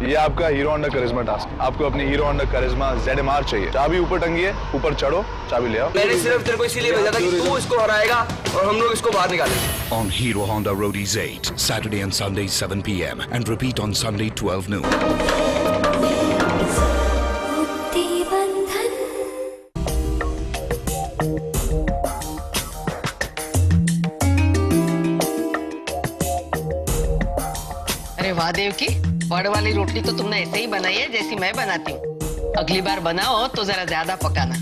ये आपका hero Honda करिश्मा task. आपको अपनी हीरो होंडा करिश्मा ZMR चाहिए। चाबी ऊपर टंगी है, ऊपर चढ़ो, चाबी ले आओ। मैंने सिर्फ तेरे को इसीलिए भेजा था कि तू इसको हराएगा और हम लोग इसको बाहर निकालेंगे। On Hero Honda Roadies 8, Saturday and Sunday 7 p.m. and repeat on Sunday 12 noon. अरे वाह देवकी, बड़ वाली रोटी तो तुमने ऐसे ही बनाई है जैसी मैं बनाती हूँ। अगली बार बनाओ तो जरा ज्यादा पकाना,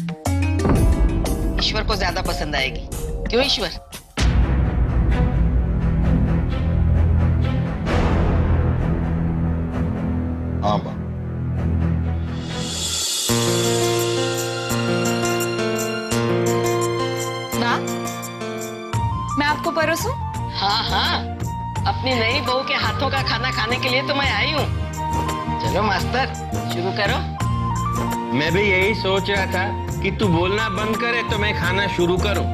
ईश्वर को ज्यादा पसंद आएगी। क्यों ईश्वर? हाँ बा। माँ, मैं आपको परोसूं? हाँ हाँ, अपनी नई बहू के हाथों का खाना खाने के लिए तो मैं आई हूँ। चलो मास्टर, शुरू करो। मैं भी यही सोच रहा था कि तू बोलना बंद करे तो मैं खाना शुरू करूं।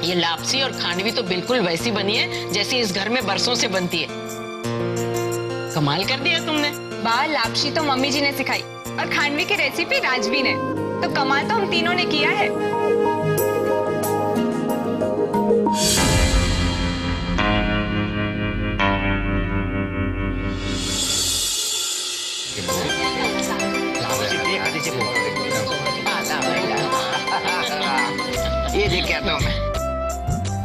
ये लापसी और खांडवी तो बिल्कुल वैसी बनी है जैसी इस घर में बरसों से बनती है। कमाल कर दिया तुमने। बा, लापसी तो मम्मी जी ने सिखाई और खांडवी की रेसिपी राजवी ने, तो कमाल तो हम तीनों ने किया है। ये देख क्या तो मैं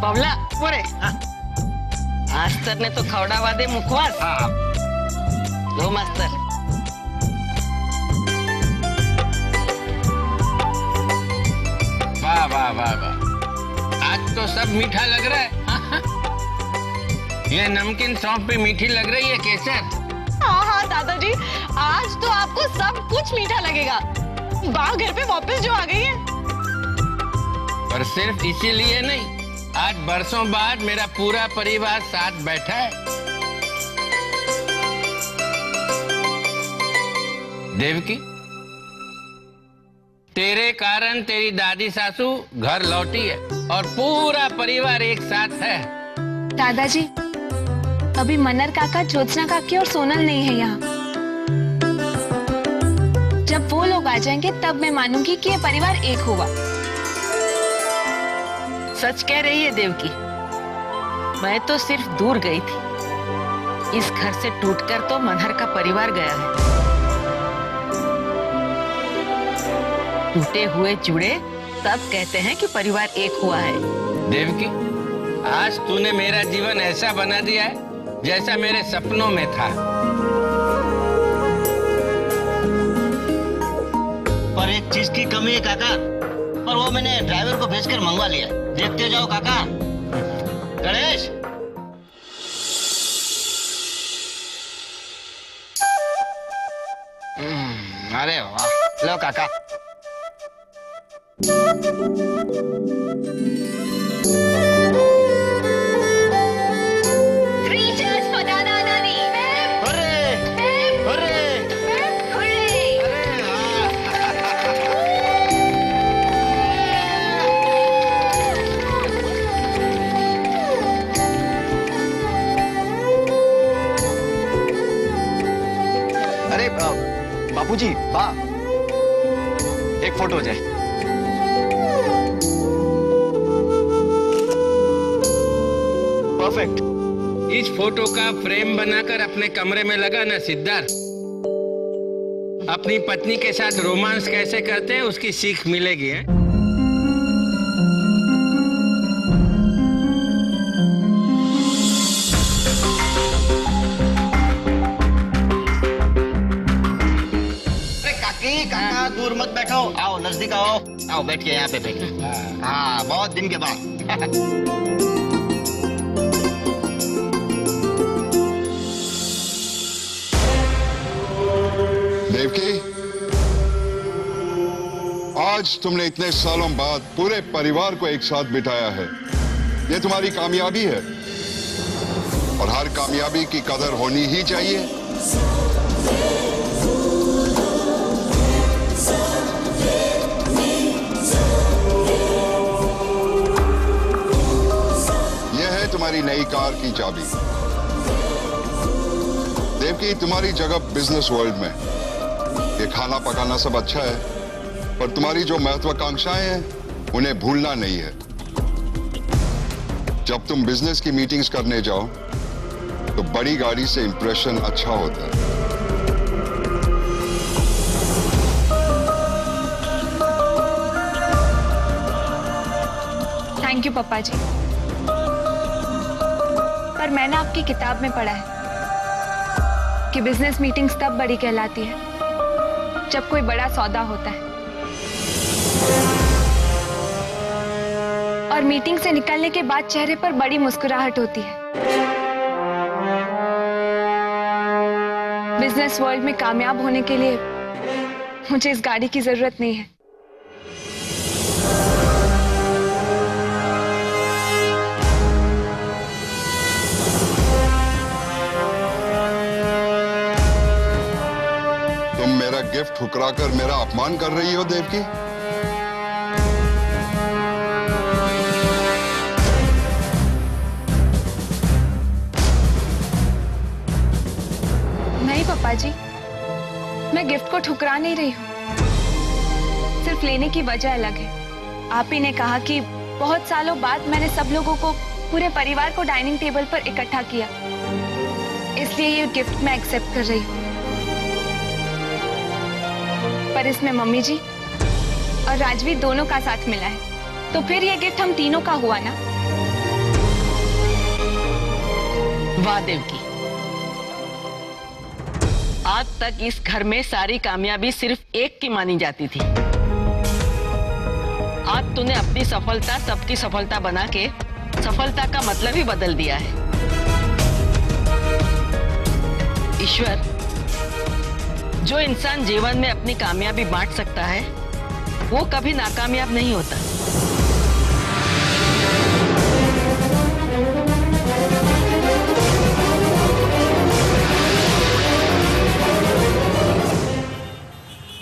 पवला बोरे मास्टर ने तो खवड़ावा दे मुखवास। लो मास्टर। वाह वाह वाह वाह, आज तो सब मीठा लग रहा है। ये नमकीन सौंफ भी मीठी लग रही है केसर। हाँ हाँ दादाजी, आज तो आपको सब कुछ मीठा लगेगा। बा घर पे वापस जो आ गई है। पर सिर्फ इसीलिए नहीं, आज बरसों बाद मेरा पूरा परिवार साथ बैठा है। देवकी, तेरे कारण तेरी दादी सासू घर लौटी है और पूरा परिवार एक साथ है। दादाजी, अभी मन्नर काका, ज्योत्सना काकी और सोनल नहीं है यहाँ। जब वो लोग आ जाएंगे तब मैं मानूंगी कि ये परिवार एक हुआ। सच कह रही है देवकी, मैं तो सिर्फ दूर गई थी। इस घर से टूटकर तो मनहर का परिवार गया है। टूटे हुए जुड़े तब कहते हैं कि परिवार एक हुआ है। देवकी, आज तूने मेरा जीवन ऐसा बना दिया है जैसा मेरे सपनों में था। पर एक चीज की कमी है काका, पर वो मैंने ड्राइवर को भेजकर मंगवा लिया। देखते जाओ काका। गणेश, अरे वाह, लो काका। बापूजी, बा, एक फोटो हो जाए। परफेक्ट। इस फोटो का फ्रेम बनाकर अपने कमरे में लगा ना सिद्धार्थ। अपनी पत्नी के साथ रोमांस कैसे करते हैं उसकी सीख मिलेगी है? काका दूर मत बैठो, आओ नजदीक आओ। आओ बैठिए, यहाँ पे बैठिए। हाँ, बहुत दिन के बाद। देवकी, आज तुमने इतने सालों बाद पूरे परिवार को एक साथ बिठाया है। ये तुम्हारी कामयाबी है और हर कामयाबी की कदर होनी ही चाहिए। यह है तुम्हारी नई कार की चाबी। देवकी, तुम्हारी जगह बिजनेस वर्ल्ड में। ये खाना पकाना सब अच्छा है, पर तुम्हारी जो महत्वाकांक्षाएं हैं उन्हें भूलना नहीं है। जब तुम बिजनेस की मीटिंग्स करने जाओ तो बड़ी गाड़ी से इंप्रेशन अच्छा होता है। थैंक यू पापा जी। पर मैंने आपकी किताब में पढ़ा है कि बिजनेस मीटिंग्स तब बड़ी कहलाती है जब कोई बड़ा सौदा होता है, और मीटिंग से निकलने के बाद चेहरे पर बड़ी मुस्कुराहट होती है। बिजनेस वर्ल्ड में कामयाब होने के लिए मुझे इस गाड़ी की जरूरत नहीं है। तुम मेरा गिफ्ट ठुकराकर मेरा अपमान कर रही हो देवकी। पापा जी, मैं गिफ्ट को ठुकरा नहीं रही हूँ, सिर्फ लेने की वजह अलग है। आप ही ने कहा कि बहुत सालों बाद मैंने सब लोगों को, पूरे परिवार को डाइनिंग टेबल पर इकट्ठा किया, इसलिए ये गिफ्ट मैं एक्सेप्ट कर रही हूँ। पर इसमें मम्मी जी और राजवी दोनों का साथ मिला है, तो फिर ये गिफ्ट हम तीनों का हुआ ना। वाह देवकी, आज तक इस घर में सारी कामयाबी सिर्फ एक की मानी जाती थी। आज तूने अपनी सफलता सबकी सफलता बना के सफलता का मतलब ही बदल दिया है। ईश्वर, जो इंसान जीवन में अपनी कामयाबी बांट सकता है वो कभी नाकामयाब नहीं होता।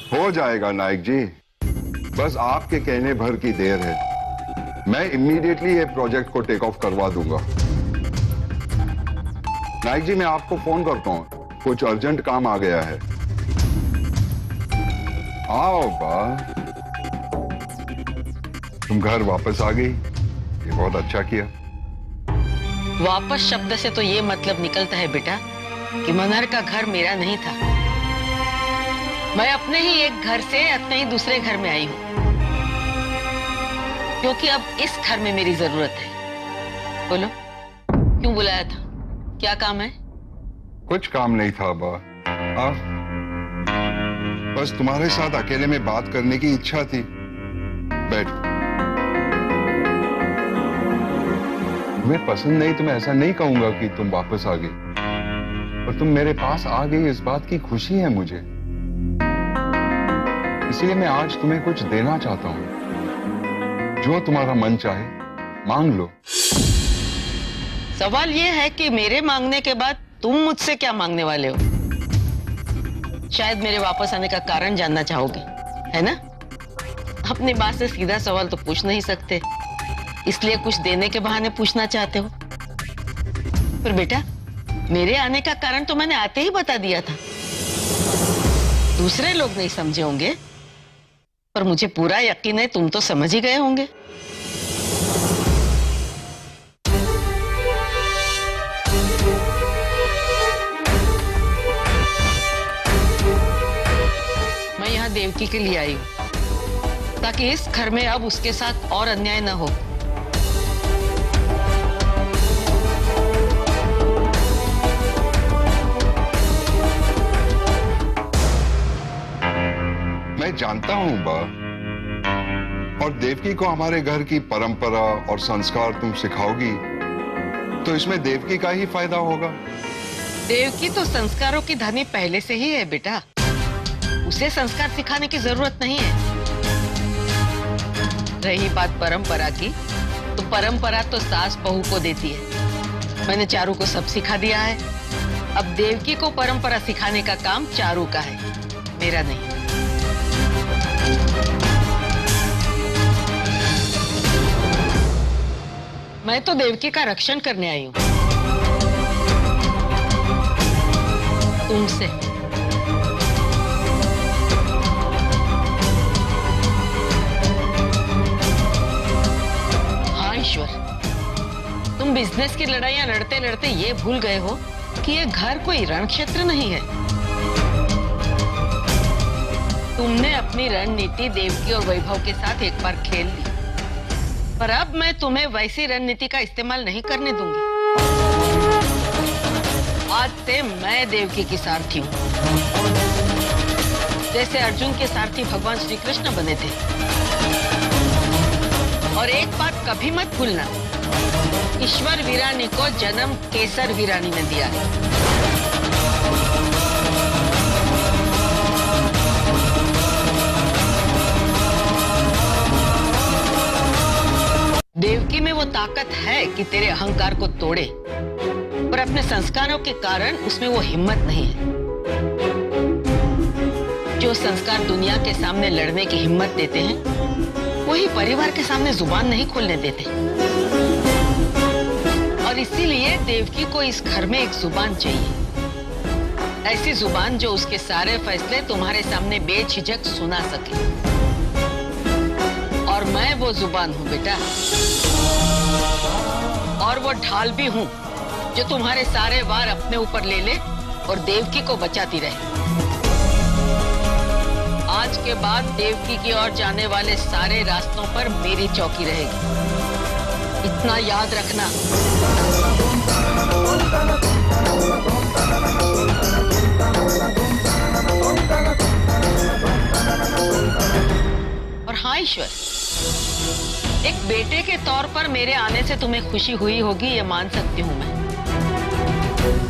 हो जाएगा नायक जी, बस आपके कहने भर की देर है। मैं इमीडिएटली ये प्रोजेक्ट को टेक ऑफ करवा दूंगा। नायक जी, मैं आपको फोन करता हूँ, कुछ अर्जेंट काम आ गया है। आओ बा, तुम घर वापस आ गई, ये बहुत अच्छा किया। वापस शब्द से तो ये मतलब निकलता है बेटा कि मनहर का घर मेरा नहीं था। मैं अपने ही एक घर से अपने ही दूसरे घर में आई हूँ, क्योंकि अब इस घर में मेरी जरूरत है। बोलो, क्यों बुलाया था? क्या काम है? कुछ काम नहीं था बा, बस तुम्हारे साथ अकेले में बात करने की इच्छा थी। बैठ। तुम्हें पसंद नहीं तो मैं ऐसा नहीं कहूंगा कि तुम वापस आ गई, पर तुम मेरे पास आ गई, इस बात की खुशी है मुझे। इसलिए मैं आज तुम्हें कुछ देना चाहता हूं। जो तुम्हारा मन चाहे मांग लो। सवाल यह है कि मेरे मांगने के बाद तुम मुझसे क्या मांगने वाले हो? शायद मेरे वापस आने का कारण जानना चाहोगे, है ना? अपनी बात से सीधा सवाल तो पूछ नहीं सकते, इसलिए कुछ देने के बहाने पूछना चाहते हो। पर बेटा, मेरे आने का कारण तो मैंने आते ही बता दिया था। दूसरे लोग नहीं समझे होंगे, पर मुझे पूरा यकीन है तुम तो समझ ही गए होंगे। मैं यहाँ देवकी के लिए आई हूँ, ताकि इस घर में अब उसके साथ और अन्याय न हो। मैं जानता हूं बा, और देवकी को हमारे घर की परंपरा और संस्कार तुम सिखाओगी तो इसमें देवकी का ही फायदा होगा। देवकी तो संस्कारों की धनी पहले से ही है बेटा, उसे संस्कार सिखाने की जरूरत नहीं है। रही बात परंपरा की, तो परंपरा तो सास बहू को देती है। मैंने चारू को सब सिखा दिया है। अब देवकी को परंपरा सिखाने का काम चारू का है, मेरा नहीं। मैं तो देवकी का रक्षण करने आई हूं, तुमसे। हाँ ईश्वर, तुम बिजनेस की लड़ाइयां लड़ते लड़ते ये भूल गए हो कि ये घर कोई रण क्षेत्र नहीं है। तुमने अपनी रणनीति देवकी और वैभव के साथ एक बार खेल ली, पर अब मैं तुम्हें वैसी रणनीति का इस्तेमाल नहीं करने दूंगी। आज से मैं देवकी की सारथी हूँ, जैसे अर्जुन के सारथी भगवान श्री कृष्ण बने थे। और एक बात कभी मत भूलना, ईश्वर वीरानी को जन्म केसर वीरानी ने दिया है। देवकी में वो ताकत है कि तेरे अहंकार को तोड़े, पर अपने संस्कारों के कारण उसमें वो हिम्मत नहीं है। जो संस्कार दुनिया के सामने लड़ने की हिम्मत देते हैं, वही परिवार के सामने जुबान नहीं खोलने देते। और इसीलिए देवकी को इस घर में एक जुबान चाहिए, ऐसी जुबान जो उसके सारे फैसले तुम्हारे सामने बेझिझक सुना सके। और मैं वो जुबान हूं बेटा, और वो ढाल भी हूं जो तुम्हारे सारे वार अपने ऊपर ले ले और देवकी को बचाती रहे। आज के बाद देवकी की ओर जाने वाले सारे रास्तों पर मेरी चौकी रहेगी, इतना याद रखना। और हाँ ईश्वर, एक बेटे के तौर पर मेरे आने से तुम्हें खुशी हुई होगी, ये मान सकती हूँ मैं।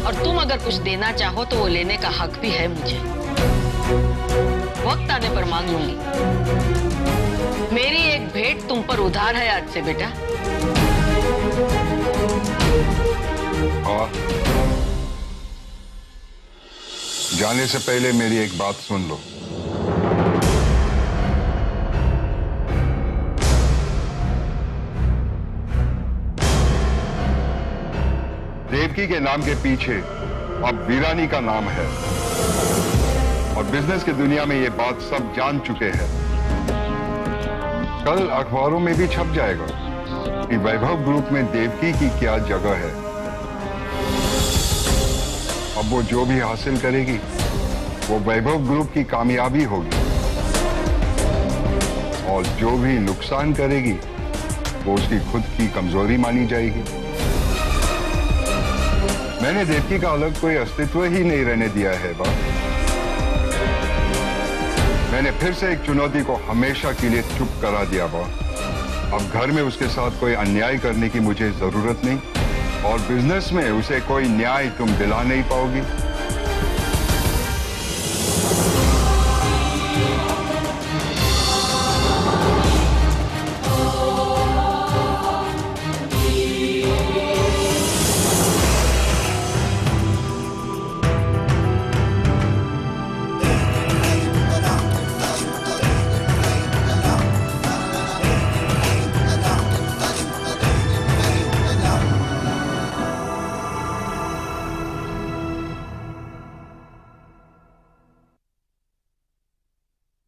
और तुम अगर कुछ देना चाहो तो वो लेने का हक भी है मुझे, वक्त आने पर मांग लूंगी। मेरी एक भेंट तुम पर उधार है आज से बेटा। और जाने से पहले मेरी एक बात सुन लो। देवकी के नाम के पीछे अब वीरानी का नाम है, और बिजनेस की दुनिया में ये बात सब जान चुके हैं। कल अखबारों में भी छप जाएगा कि वैभव ग्रुप में देवकी की क्या जगह है। अब वो जो भी हासिल करेगी वो वैभव ग्रुप की कामयाबी होगी, और जो भी नुकसान करेगी वो उसकी खुद की कमजोरी मानी जाएगी। मैंने देवकी का अलग कोई अस्तित्व ही नहीं रहने दिया है बा। मैंने फिर से एक चुनौती को हमेशा के लिए चुप करा दिया बा। अब घर में उसके साथ कोई अन्याय करने की मुझे जरूरत नहीं, और बिजनेस में उसे कोई न्याय तुम दिला नहीं पाओगी।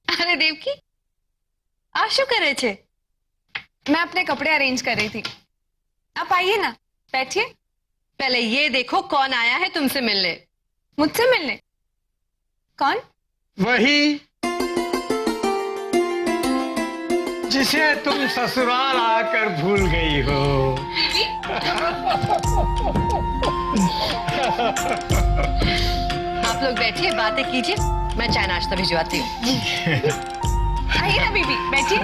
अरे देवकी, आप શું કરે છે? मैं अपने कपड़े अरेंज कर रही थी। आप आइए ना, बैठिए। पहले ये देखो कौन आया है तुमसे मिलने। मुझसे मिलने? कौन? वही जिसे तुम ससुराल आकर भूल गई हो। आप लोग बैठिए, बातें कीजिए, मैं चाय नाश्ता भिजवाती हूँ। आइए ना बीबी, बैठिए।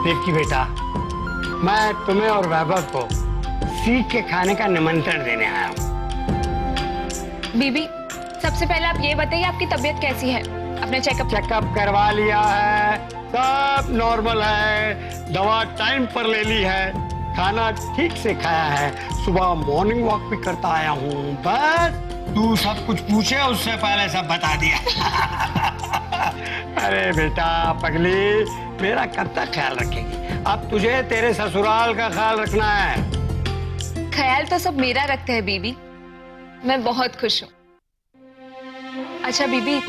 देवकी बेटा, मैं तुम्हें और वैभव को सीख के खाने का निमंत्रण देने आया हूँ। बीबी, सबसे पहले आप ये बताइए आपकी तबीयत कैसी है? अपने चेकअप करवा लिया है, सब नॉर्मल है, दवा टाइम पर ले ली है, खाना ठीक से खाया है, सुबह मॉर्निंग वॉक भी करता आया हूँ। बस तू सब कुछ पूछे उससे पहले सब बता दिया। अरे बेटा पगली, मेरा कब तक ख्याल रखेगी? अब तुझे तेरे ससुराल का ख्याल रखना है। ख्याल तो सब मेरा रखते हैं बीबी, मैं बहुत खुश हूँ। अच्छा बीबी,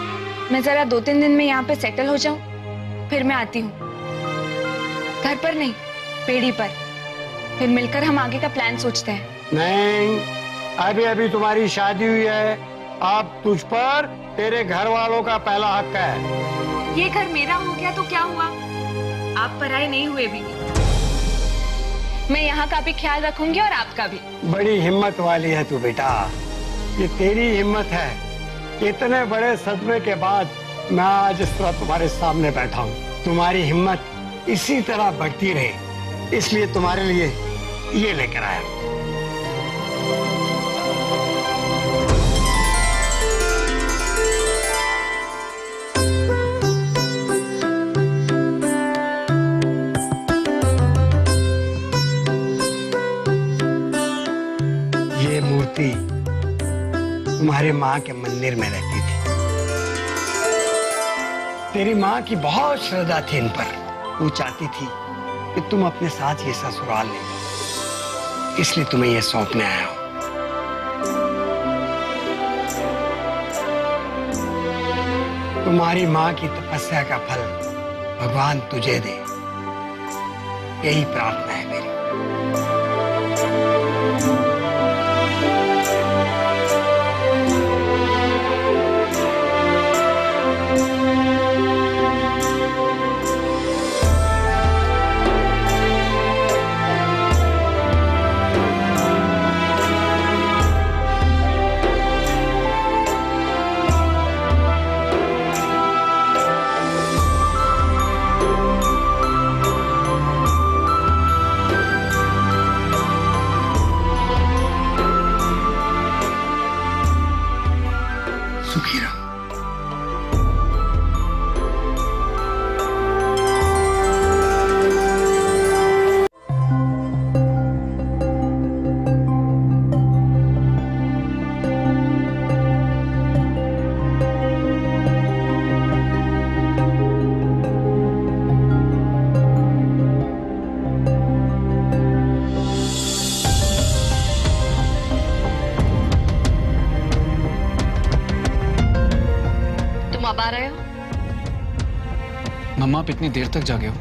मैं जरा 2-3 दिन में यहाँ पे सेटल हो जाऊं, फिर मैं आती हूँ। घर पर नहीं, पेड़ी पर, फिर मिलकर हम आगे का प्लान सोचते हैं। नहीं, अभी अभी तुम्हारी शादी हुई है, अब तुझ पर तेरे घर वालों का पहला हक है। ये घर मेरा हो गया तो क्या हुआ? आप पराए नहीं हुए बीबी। मैं यहाँ का भी ख्याल रखूंगी और आपका भी। बड़ी हिम्मत वाली है तू बेटा, ये तेरी हिम्मत है। इतने बड़े सदमे के बाद मैं आज इस तरह तुम्हारे सामने बैठा हूँ। तुम्हारी हिम्मत इसी तरह बढ़ती रहे, इसलिए तुम्हारे लिए ये लेकर आया। ये मूर्ति तुम्हारी माँ के मंदिर में रहती थी। तेरी माँ की बहुत श्रद्धा थी इन पर। वो चाहती थी कि तुम अपने साथ ये ससुराल ले, इसलिए तुम्हें ये सौंपने आया हूं। तुम्हारी माँ की तपस्या का फल भगवान तुझे दे, यही प्रार्थना है मेरी। सुखी रहो। अब आ रहे हो? मम्मा आप इतनी देर तक जागे हो?